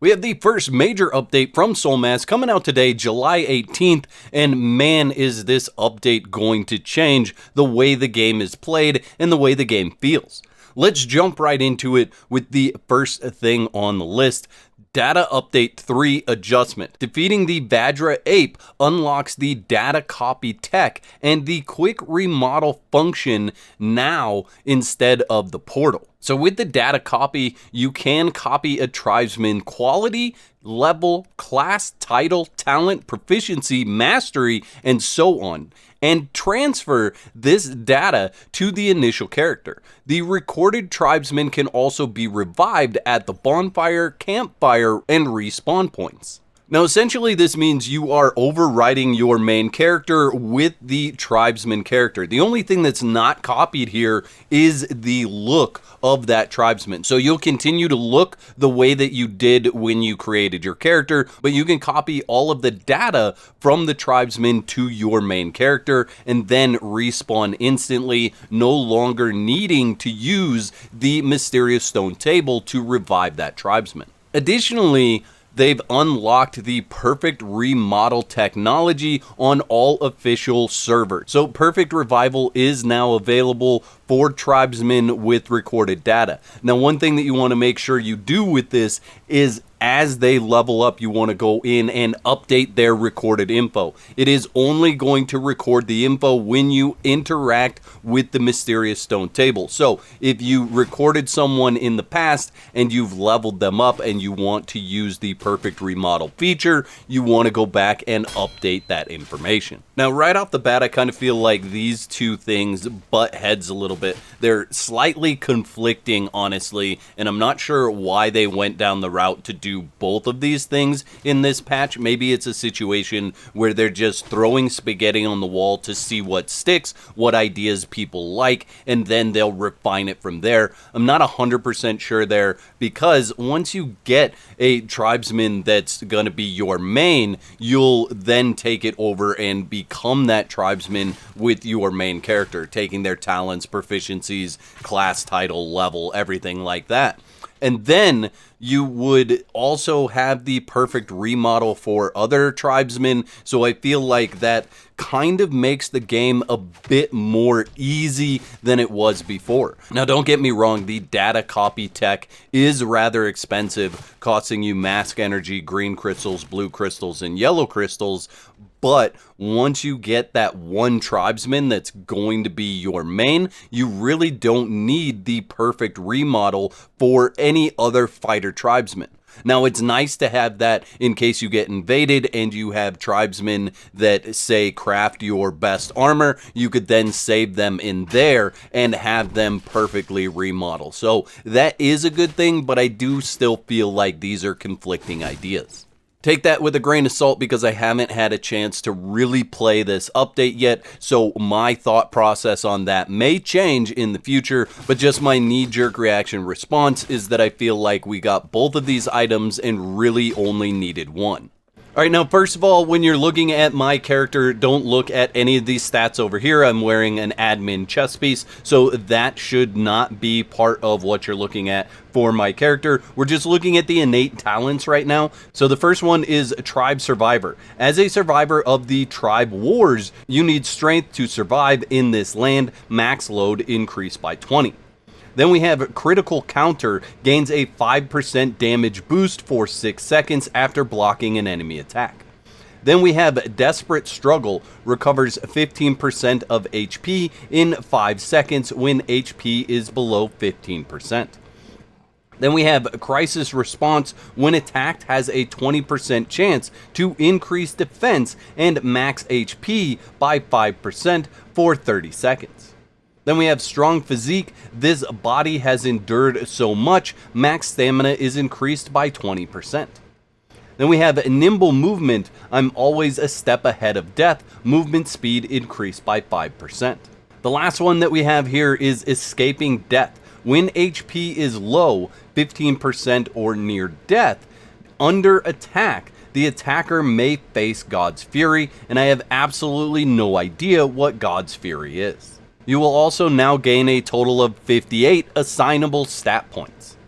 We have the first major update from Soulmask coming out today, July 18th, and man, is this update going to change the way the game is played and the way the game feels. Let's jump right into it with the first thing on the list. Data Update 3 Adjustment. Defeating the Vajra Ape unlocks the data copy tech and the quick remodel function now instead of the portal. So with the data copy, you can copy a tribesman quality, level, class, title, talent, proficiency, mastery, and so on, and transfer this data to the initial character. The recorded tribesman can also be revived at the bonfire, campfire, and respawn points. Now, essentially, this means you are overriding your main character with the tribesman character. The only thing that's not copied here is the look of that tribesman. So you'll continue to look the way that you did when you created your character, but you can copy all of the data from the tribesman to your main character and then respawn instantly, no longer needing to use the mysterious stone table to revive that tribesman. Additionally, they've unlocked the perfect remodel technology on all official servers. So perfect revival is now available for tribesmen with recorded data. Now, one thing that you want to make sure you do with this is as they level up, you want to go in and update their recorded info. It is only going to record the info when you interact with the mysterious stone table. So if you recorded someone in the past and you've leveled them up and you want to use the perfect remodel feature, you want to go back and update that information. Now, right off the bat, I kind of feel like these two things butt heads a little bit. They're slightly conflicting, honestly, and I'm not sure why they went down the route to do both of these things in this patch. Maybe it's a situation where they're just throwing spaghetti on the wall to see what sticks, what ideas people like, and then they'll refine it from there. I'm not 100% sure there, because once you get a tribesman that's going to be your main, you'll then take it over and become that tribesman with your main character, taking their talents, proficiencies, class, title, level, everything like that. And then you would also have the perfect remodel for other tribesmen. So I feel like that kind of makes the game a bit more easy than it was before. Now, don't get me wrong, the data copy tech is rather expensive, costing you mask energy, green crystals, blue crystals, and yellow crystals. But once you get that one tribesman that's going to be your main, you really don't need the perfect remodel for any other fighter tribesman. Now, it's nice to have that in case you get invaded and you have tribesmen that, say, craft your best armor. You could then save them in there and have them perfectly remodel. So that is a good thing, but I do still feel like these are conflicting ideas. Take that with a grain of salt, because I haven't had a chance to really play this update yet, so my thought process on that may change in the future, but just my knee-jerk reaction response is that I feel like we got both of these items and really only needed one. Alright, now first of all, when you're looking at my character, don't look at any of these stats over here. I'm wearing an admin chest piece, so that should not be part of what you're looking at for my character. We're just looking at the innate talents right now. So the first one is Tribe Survivor. As a survivor of the Tribe Wars, you need strength to survive in this land, max load increased by 20. Then we have Critical Counter, gains a 5% damage boost for 6 seconds after blocking an enemy attack. Then we have Desperate Struggle, recovers 15% of HP in 5 seconds when HP is below 15%. Then we have Crisis Response, when attacked has a 20% chance to increase defense and max HP by 5% for 30 seconds. Then we have Strong Physique. This body has endured so much, max stamina is increased by 20%. Then we have Nimble Movement. I'm always a step ahead of death. Movement speed increased by 5%. The last one that we have here is Escaping Death. When HP is low, 15% or near death, under attack, the attacker may face God's Fury, and I have absolutely no idea what God's Fury is. You will also now gain a total of 58 assignable stat points.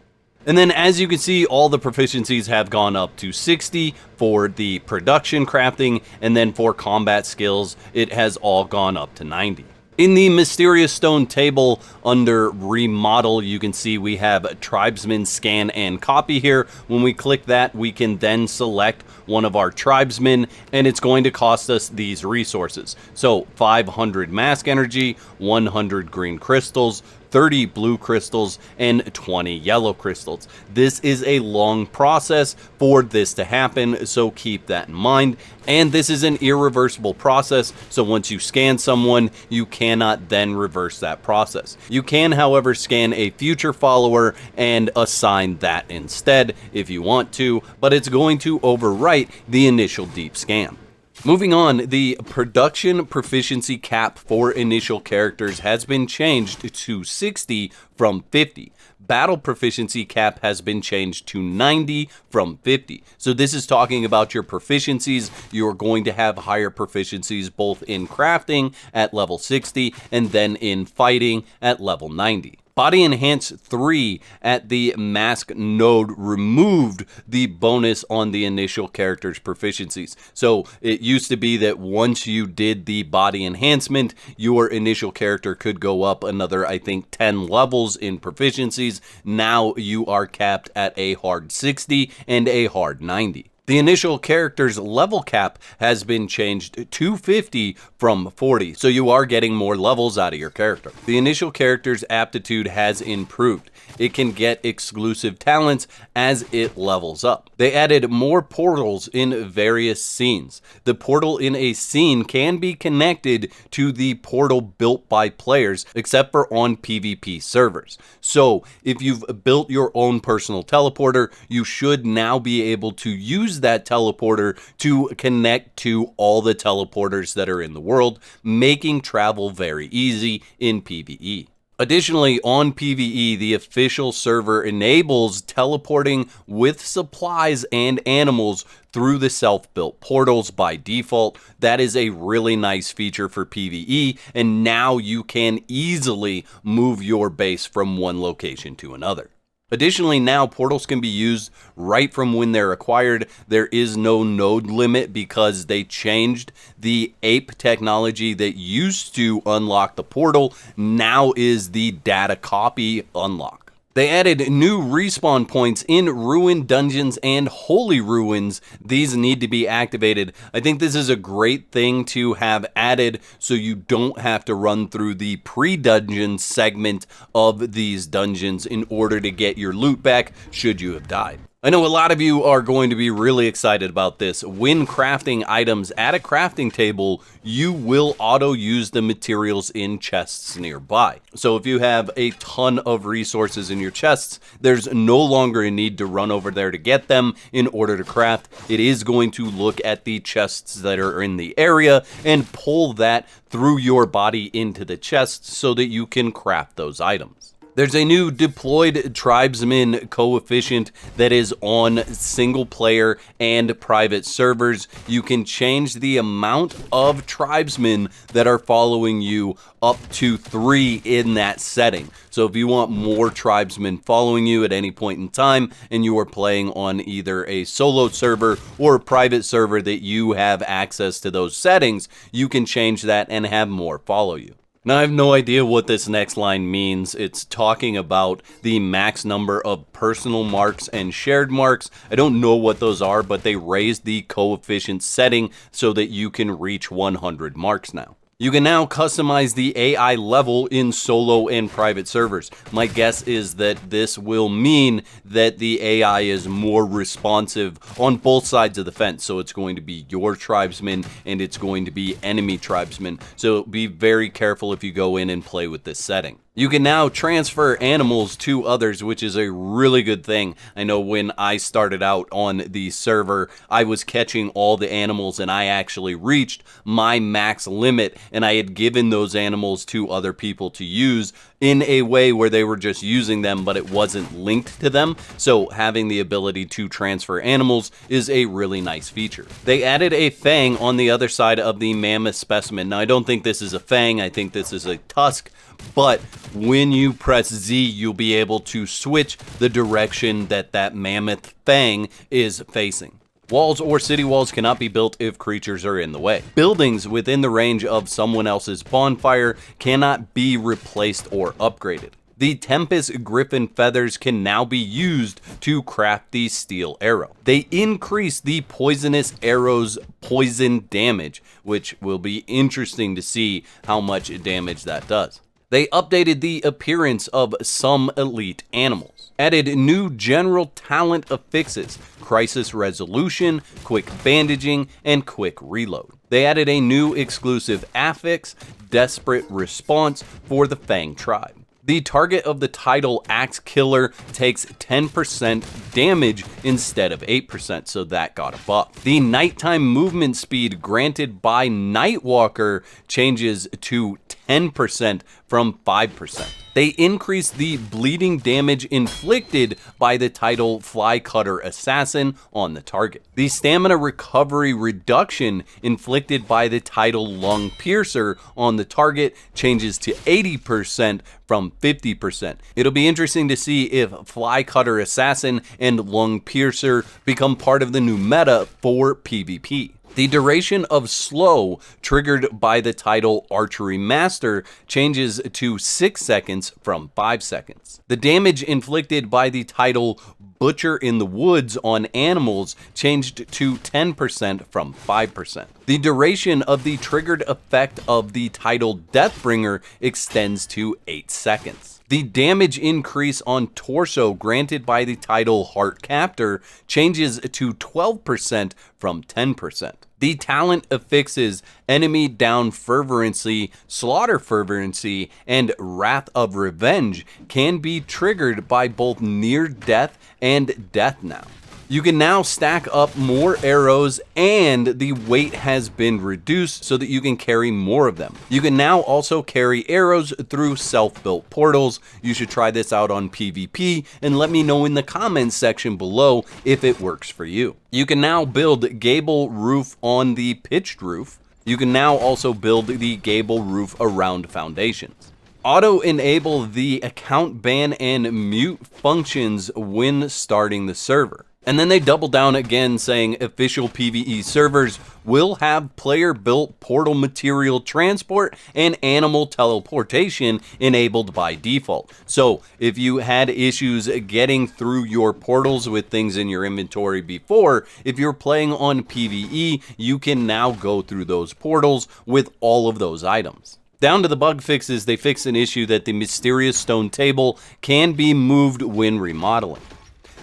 And then as you can see, all the proficiencies have gone up to 60 for the production crafting, and then for combat skills, it has all gone up to 90. In the Mysterious Stone table under Remodel, you can see we have Tribesman Scan and Copy here. When we click that, we can then select one of our tribesmen, and it's going to cost us these resources. So 500 mask energy, 100 green crystals, 30 blue crystals, and 20 yellow crystals. This is a long process for this to happen, so keep that in mind. And this is an irreversible process, so once you scan someone, you cannot then reverse that process. You can, however, scan a future follower and assign that instead if you want to, but it's going to overwrite the initial deep scan. Moving on, the production proficiency cap for initial characters has been changed to 60 from 50. Battle proficiency cap has been changed to 90 from 50. So this is talking about your proficiencies. You're going to have higher proficiencies both in crafting at level 60 and then in fighting at level 90. Body Enhance 3 at the mask node removed the bonus on the initial character's proficiencies. So it used to be that once you did the body enhancement, your initial character could go up another, I think, 10 levels in proficiencies. Now you are capped at a hard 60 and a hard 90. The initial character's level cap has been changed to 50 from 40, so you are getting more levels out of your character. The initial character's aptitude has improved. It can get exclusive talents as it levels up. They added more portals in various scenes. The portal in a scene can be connected to the portal built by players, except for on PvP servers. So if you've built your own personal teleporter, you should now be able to use that teleporter to connect to all the teleporters that are in the world, making travel very easy in PvE. Additionally, on PvE, the official server enables teleporting with supplies and animals through the self-built portals by default. That is a really nice feature for PvE, and now you can easily move your base from one location to another. Additionally, now portals can be used right from when they're acquired. There is no node limit because they changed the ape technology that used to unlock the portal. Now is the data copy unlock. They added new respawn points in ruined dungeons and holy ruins. These need to be activated. I think this is a great thing to have added so you don't have to run through the pre-dungeon segment of these dungeons in order to get your loot back should you have died. I know a lot of you are going to be really excited about this. When crafting items at a crafting table, you will auto use the materials in chests nearby. So if you have a ton of resources in your chests, there's no longer a need to run over there to get them in order to craft. It is going to look at the chests that are in the area and pull that through your body into the chests so that you can craft those items. There's a new deployed tribesman coefficient that is on single player and private servers. You can change the amount of tribesmen that are following you up to 3 in that setting. So if you want more tribesmen following you at any point in time and you are playing on either a solo server or a private server that you have access to those settings, you can change that and have more follow you. Now, I have no idea what this next line means. It's talking about the max number of personal marks and shared marks. I don't know what those are, but they raised the coefficient setting so that you can reach 100 marks now. You can now customize the AI level in solo and private servers. My guess is that this will mean that the AI is more responsive on both sides of the fence. So it's going to be your tribesmen and it's going to be enemy tribesmen. So be very careful if you go in and play with this setting. You can now transfer animals to others, which is a really good thing. I know when I started out on the server, I was catching all the animals and I actually reached my max limit, and I had given those animals to other people to use in a way where they were just using them, but it wasn't linked to them. So having the ability to transfer animals is a really nice feature. They added a fang on the other side of the mammoth specimen. Now, I don't think this is a fang. I think this is a tusk. But When you press Z, you'll be able to switch the direction that mammoth fang is facing. Walls or city walls cannot be built if creatures are in the way. Buildings within the range of someone else's bonfire cannot be replaced or upgraded. The Tempest Griffin feathers can now be used to craft the steel arrow. They increase the poisonous arrow's poison damage, which will be interesting to see how much damage that does. They updated the appearance of some elite animals, added new general talent affixes, crisis resolution, quick bandaging, and quick reload. They added a new exclusive affix, desperate response, for the Fang tribe. The target of the title Axe Killer takes 10% damage instead of 8%, so that got a buff. The nighttime movement speed granted by Nightwalker changes to 10% from 5%. They increase the bleeding damage inflicted by the title Fly Cutter Assassin on the target. The stamina recovery reduction inflicted by the title Lung Piercer on the target changes to 80% from 50%. It'll be interesting to see if Fly Cutter Assassin and Lung Piercer become part of the new meta for PvP. The duration of slow triggered by the title Archery Master changes to 6 seconds from 5 seconds. The damage inflicted by the title Butcher in the Woods on animals changed to 10% from 5%. The duration of the triggered effect of the title Deathbringer extends to 8 seconds. The damage increase on torso granted by the title Heart Captor changes to 12% from 10%. The talent affixes Enemy Down Fervency, Slaughter Fervency, and Wrath of Revenge can be triggered by both near death and death now. You can now stack up more arrows, and the weight has been reduced so that you can carry more of them. You can now also carry arrows through self-built portals. You should try this out on PvP and let me know in the comments section below if it works for you. You can now build gable roof on the pitched roof. You can now also build the gable roof around foundations. Auto-enable the account ban and mute functions when starting the server. And then they double down again, saying official PvE servers will have player-built portal material transport and animal teleportation enabled by default. So if you had issues getting through your portals with things in your inventory before, if you're playing on PvE, you can now go through those portals with all of those items. Down to the bug fixes, they fixed an issue that the mysterious stone table can be moved when remodeling.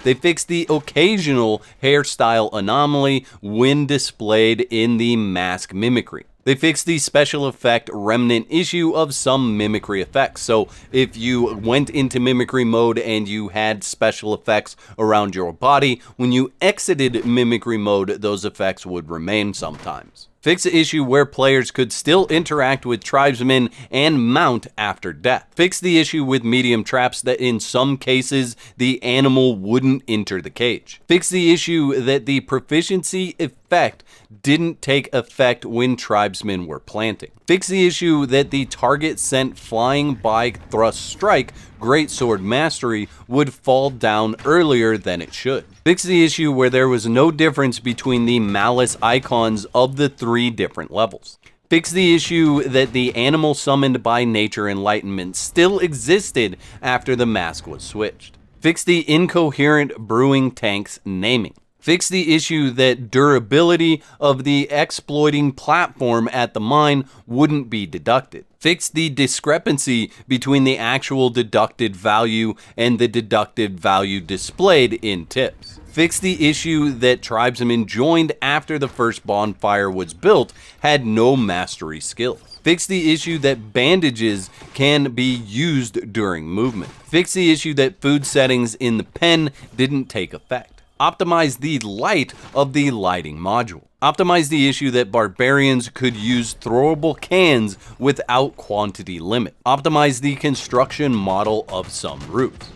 They fixed the occasional hairstyle anomaly when displayed in the mask mimicry. They fixed the special effect remnant issue of some mimicry effects. So if you went into mimicry mode and you had special effects around your body, when you exited mimicry mode, those effects would remain sometimes. Fix the issue where players could still interact with tribesmen and mount after death. Fix the issue with medium traps that in some cases the animal wouldn't enter the cage. Fix the issue that the proficiency effect didn't take effect when tribesmen were planting. Fix the issue that the target sent flying by thrust strike greatsword mastery would fall down earlier than it should. Fix the issue where there was no difference between the malice icons of the 3 different levels. Fix the issue that the animal summoned by nature enlightenment still existed after the mask was switched. Fix the incoherent brewing tank's naming. Fix the issue that durability of the exploiting platform at the mine wouldn't be deducted. Fix the discrepancy between the actual deducted value and the deducted value displayed in tips. Fix the issue that tribesmen joined after the first bonfire was built had no mastery skill. Fix the issue that bandages can be used during movement. Fix the issue that food settings in the pen didn't take effect. Optimize the light of the lighting module. Optimize the issue that barbarians could use throwable cans without quantity limit. Optimize the construction model of some roofs.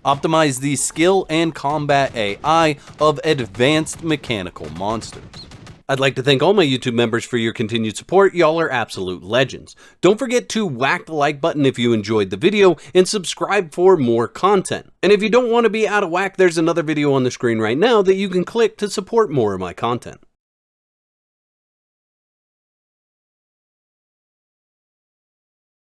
Optimize the skill and combat AI of advanced mechanical monsters. I'd like to thank all my YouTube members for your continued support. Y'all are absolute legends. Don't forget to whack the like button if you enjoyed the video and subscribe for more content. And if you don't want to be out of whack, there's another video on the screen right now that you can click to support more of my content.